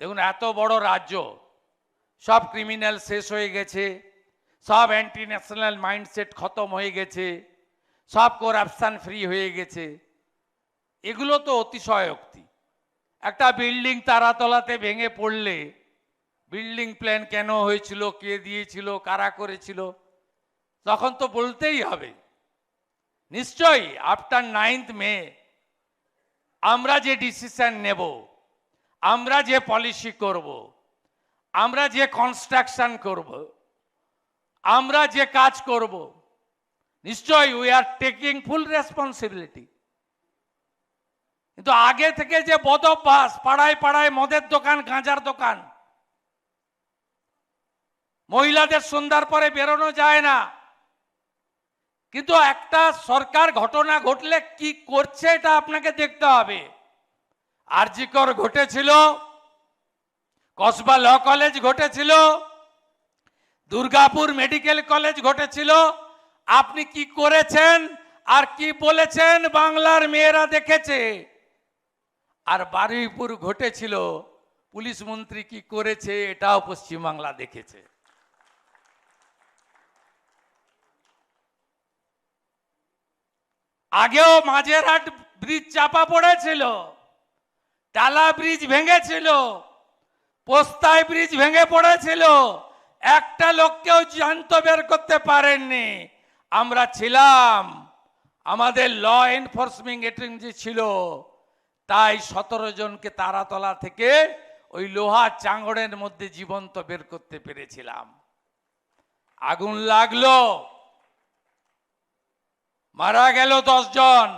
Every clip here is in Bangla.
দেখুন, এত বড় রাজ্য, সব ক্রিমিনাল শেষ হয়ে গেছে, সব অ্যান্টি ন্যাশনাল মাইন্ডসেট খতম হয়ে গেছে, সব করাপশন ফ্রি হয়ে গেছে, এগুলো তো অতিশয়োক্তি। একটা বিল্ডিং তারাতলাতে ভেঙে পড়লে বিল্ডিং প্ল্যান কেন হয়েছিল, কে দিয়েছিল, কারা করেছিল, তখন তো বলতেই হবে। নিশ্চয়ই আফটার 9th মে আমরা যে ডিসিশন নেব, আমরা যে পলিসি করব, আমরা যে কনস্ট্রাকশন করব, আমরা যে কাজ করব, নিশ্চয়ই we are taking full responsibility. কিন্তু আগে থেকে যে বদ অভ্যাস, পাড়ায় পাড়ায় মদের দোকান, গাঁজার দোকান, মহিলাদের সন্ধ্যার পরে বেরোনো যায় না, কিন্তু একটা সরকার ঘটনা ঘটলে কি করছে এটা আপনাকে দেখতে হবে। আরজি কর ঘটেছিল, কসবা ল কলেজ ঘটেছিল, দুর্গাপুর মেডিকেল কলেজ ঘটেছিল, আপনি কি করেছেন আর কি বলেছেন বাংলার মেয়েরা দেখেছে। আর বারুইপুর ঘটেছিল, পুলিশ মন্ত্রী কি করেছে এটাও পশ্চিমবাংলা দেখেছে। আগেও মাঝেরহাট ব্রিজ চাপা পড়েছিল, টালা ব্রিজ ভেঙেছিল, পোস্তায় ব্রিজ ভেঙে পড়েছিল, একটা লোককেও জ্যান্ত বের করতে পারেননি। আমরা ছিলাম, আমাদের ল এনফোর্সমেন্ট এজেন্সি ছিল, তাই 17 জনকে তারাতলা থেকে ওই লোহা চাঙড়ের মধ্যে জীবন্ত বের করতে পেরেছিলাম। আগুন লাগলো, মারা গেল 10 জন,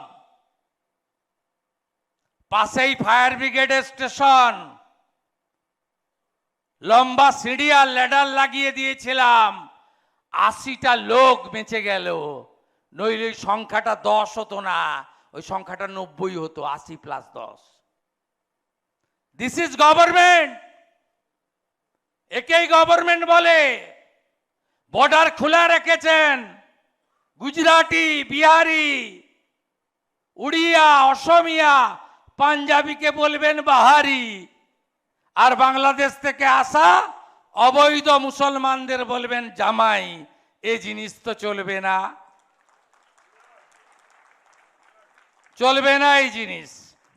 পাশেই ফায়ার ব্রিগেডের স্টেশন, লম্বা সিঁড়ি আর ল্যাডার লাগিয়ে দিয়েছিলাম, 80টা লোক বেঁচে গেল। নইলে ওই সংখ্যাটা 10 হতো না, ওই সংখ্যাটা 90 হতো, 80 + 10। দিস ইজ গভর্নমেন্ট, একেই গভর্নমেন্ট বলে। বর্ডার খোলা রেখেছেন, গুজরাটি, বিহারি, উড়িয়া, অসমিয়া, পাঞ্জাবিকে বলবেন বাহারি, আর বাংলাদেশ থেকে আসা অবৈধ মুসলমানদের বলবেন জামাই। এই জিনিস তো চলবে না, চলবে না এই জিনিস,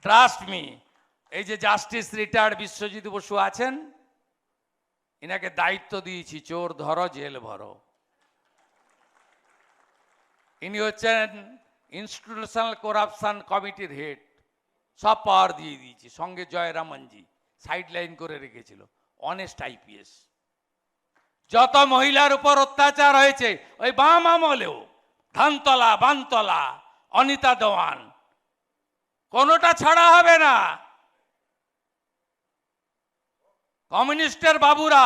ট্রাস্ট মি। এই যে জাস্টিস রিটায়ার্ড বিশ্বজিৎ বসু আছেন, ইনাকে দায়িত্ব দিয়েছি, চোর ধরো, জেল ভরো। ইনি হচ্ছেন ইনস্টিটিউশনাল করাপশন কমিটির হেড, সব পাওয়ার দিয়ে দিয়েছি। সঙ্গে জয়রামনজি সাইড লাইন করে রেখেছিল, অনেস্ট আইপিএস। যত মহিলার উপর অত্যাচার হয়েছে ওই বাম আমলেও, ধানতলা, বানতলা, অনিতা দেওয়ান, কোনোটা ছাড়া হবে না। কমিউনিস্টের বাবুরা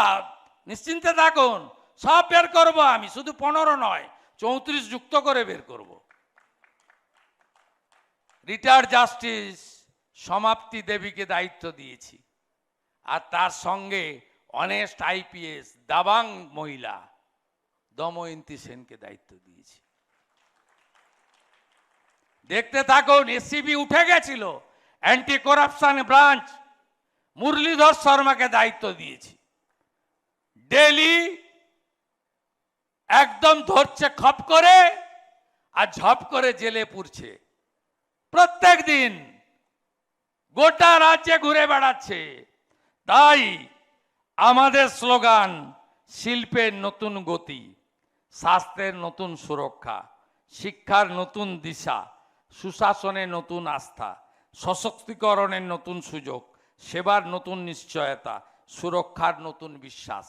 নিশ্চিন্তে থাকুন, সব বের করব আমি, শুধু 15 নয়, 34 যুক্ত করে বের করব। রিটায়ার্ড জাস্টিস সমাপ্তি দেবীকে দায়িত্ব দিয়েছি, আর তার সঙ্গে অনেস্ট আইপিএস দাবাং মহিলা দময়ন্তী সেনকে দায়িত্ব দিয়েছি। দেখতে থাকুন, এসিবি উঠে গেছিল, অ্যান্টি করাপশন ব্রাঞ্চ মুরলীধর শর্মাকে দায়িত্ব দিয়েছি। ডেলি একদম ধরছে খপ করে আর ঝপ করে জেলে পুরছে, প্রত্যেক দিন গোটা রাজ্যে ঘুরে বেড়াচ্ছে। তাই আমাদের স্লোগান, শিল্পের নতুন গতি, স্বাস্থ্যের নতুন সুরক্ষা, শিক্ষার নতুন দিশা, সুশাসনের নতুন আস্থা, সশক্তিকরণের নতুন সুযোগ, সেবার নতুন নিশ্চয়তা, সুরক্ষার নতুন বিশ্বাস।